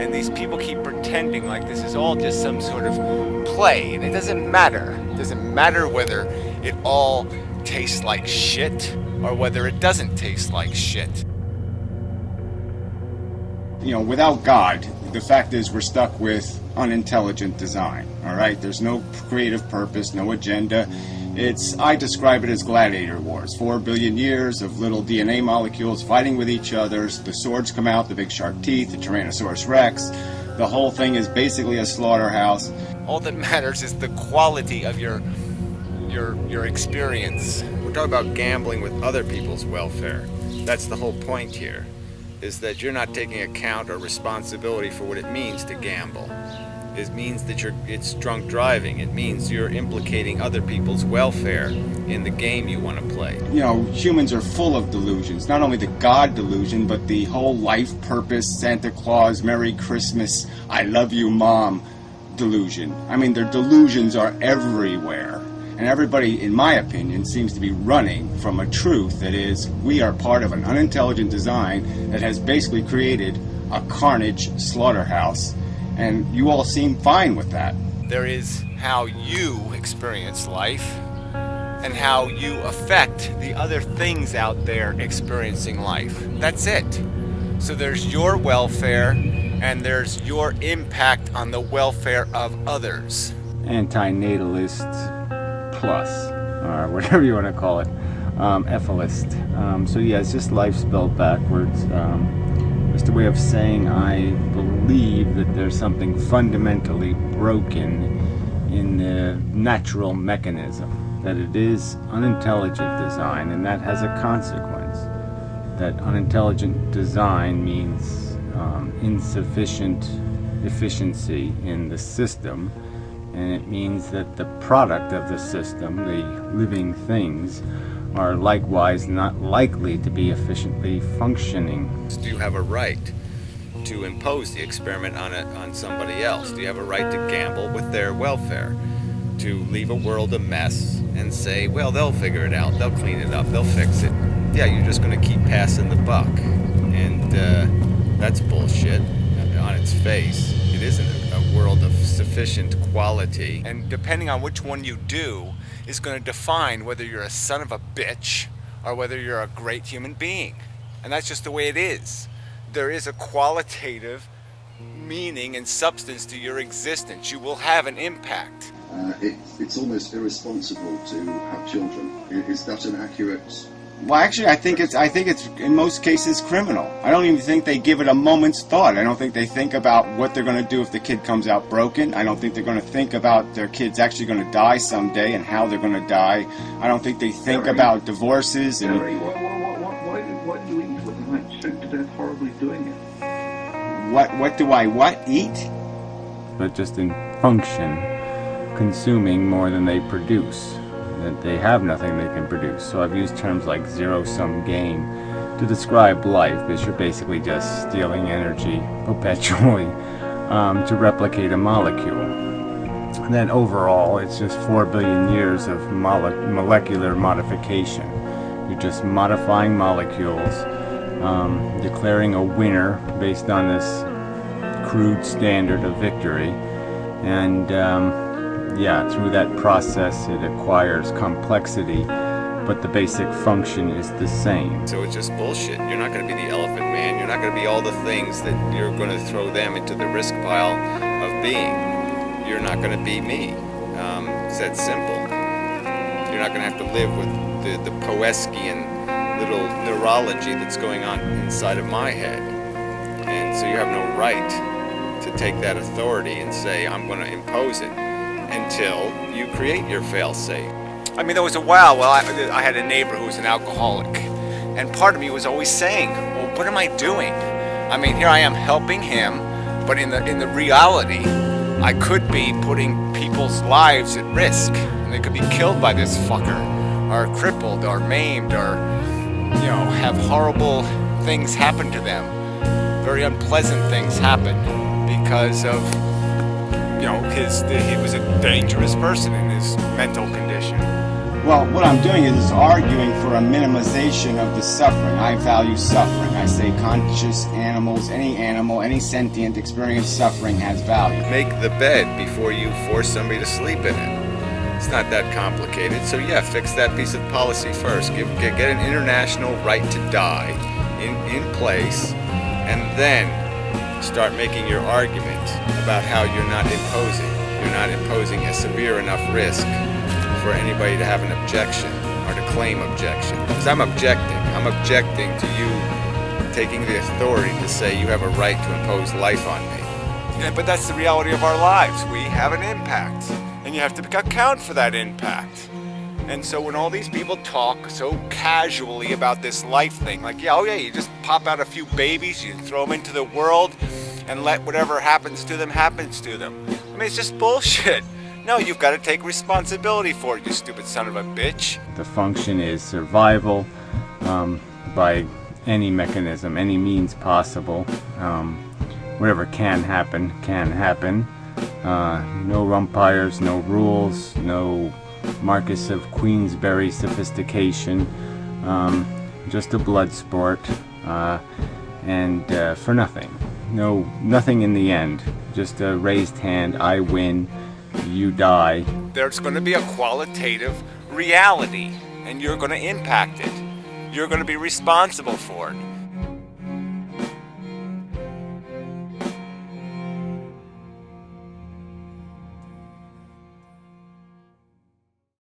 And these people keep pretending like this is all just some sort of play, and it doesn't matter. It doesn't matter whether it all tastes like shit or whether it doesn't taste like shit. You know, without God, the fact is we're stuck with unintelligent design, all right? There's no creative purpose, no agenda. I describe it as gladiator wars. 4 billion years of little DNA molecules fighting with each other. The swords come out, the big sharp teeth, the Tyrannosaurus Rex. The whole thing is basically a slaughterhouse. All that matters is the quality of your experience. We're talking about gambling with other people's welfare. That's the whole point here, is that you're not taking account or responsibility for what it means to gamble. It means that it's drunk driving. It means you're implicating other people's welfare in the game you want to play. You know, humans are full of delusions. Not only the God delusion, but the whole life purpose, Santa Claus, Merry Christmas, I love you, Mom delusion. I mean, their delusions are everywhere. And everybody, in my opinion, seems to be running from a truth that is, we are part of an unintelligent design that has basically created a carnage slaughterhouse. And you all seem fine with that. There is how you experience life and how you affect the other things out there experiencing life. That's it. So there's your welfare and there's your impact on the welfare of others. Antinatalist plus, or whatever you want to call it, EFIList. So yeah, it's just life spelled backwards. Just a way of saying I believe that there's something fundamentally broken in the natural mechanism, that it is unintelligent design, and that has a consequence. That unintelligent design means insufficient efficiency in the system, and it means that the product of the system, the living things, are likewise not likely to be efficiently functioning. Do you have a right to impose the experiment on somebody else? Do you have a right to gamble with their welfare? To leave a world a mess and say, well, they'll figure it out, they'll clean it up, they'll fix it. Yeah, you're just going to keep passing the buck. And that's bullshit on its face. It isn't a world of sufficient quality. And depending on which one you do, is going to define whether you're a son of a bitch or whether you're a great human being. And that's just the way it is. There is a qualitative meaning and substance to your existence. You will have an impact. It's almost irresponsible to have children. Is that an accurate? Well, actually, I think it's in most cases criminal. I don't even think they give it a moment's thought. I don't think they think about what they're going to do if the kid comes out broken. I don't think they're going to think about their kid's actually going to die someday and how they're going to die. I don't think they think about divorces and. Gary, why do you eat with them sick to death horribly doing it? What do I eat? But just in function, consuming more than they produce. That they have nothing they can produce. So I've used terms like zero-sum game to describe life, because you're basically just stealing energy perpetually to replicate a molecule. And then overall, it's just 4 billion years of molecular modification. You're just modifying molecules, declaring a winner based on this crude standard of victory, and yeah, through that process it acquires complexity, but the basic function is the same. So it's just bullshit. You're not going to be the elephant man. You're not going to be all the things that you're going to throw them into the risk pile of being. You're not going to be me. It's that simple. You're not going to have to live with the Poeskian little neurology that's going on inside of my head. And so you have no right to take that authority and say, I'm going to impose it, until you create your fail-safe. I mean, there was a while, I had a neighbor who was an alcoholic, and part of me was always saying, well, what am I doing? I mean, here I am helping him, but in the reality, I could be putting people's lives at risk, and they could be killed by this fucker, or crippled, or maimed, or, you know, have horrible things happen to them. Very unpleasant things happen because of, you know, he was a dangerous person in his mental condition. Well, what I'm doing is arguing for a minimization of the suffering. I value suffering. I say conscious animals, any sentient experience suffering has value. Make the bed before you force somebody to sleep in it. It's not that complicated. So yeah, fix that piece of policy first. Get an international right to die in place, and then start making your argument about how you're not imposing a severe enough risk for anybody to have an objection or to claim objection. Because I'm objecting to you taking the authority to say you have a right to impose life on me. Yeah, but that's the reality of our lives. We have an impact, and you have to account for that impact. And so when all these people talk so casually about this life thing, like, yeah, oh yeah, you just pop out a few babies, you throw them into the world, and let whatever happens to them, happens to them. I mean, it's just bullshit. No, you've got to take responsibility for it, you stupid son of a bitch. The function is survival by any mechanism, any means possible. Whatever can happen, can happen. No umpires, no rules, no Marquis of Queensberry sophistication. Just a blood sport, and for nothing. Nothing in the end. Just a raised hand, I win, you die. There's going to be a qualitative reality, and you're going to impact it. You're going to be responsible for it.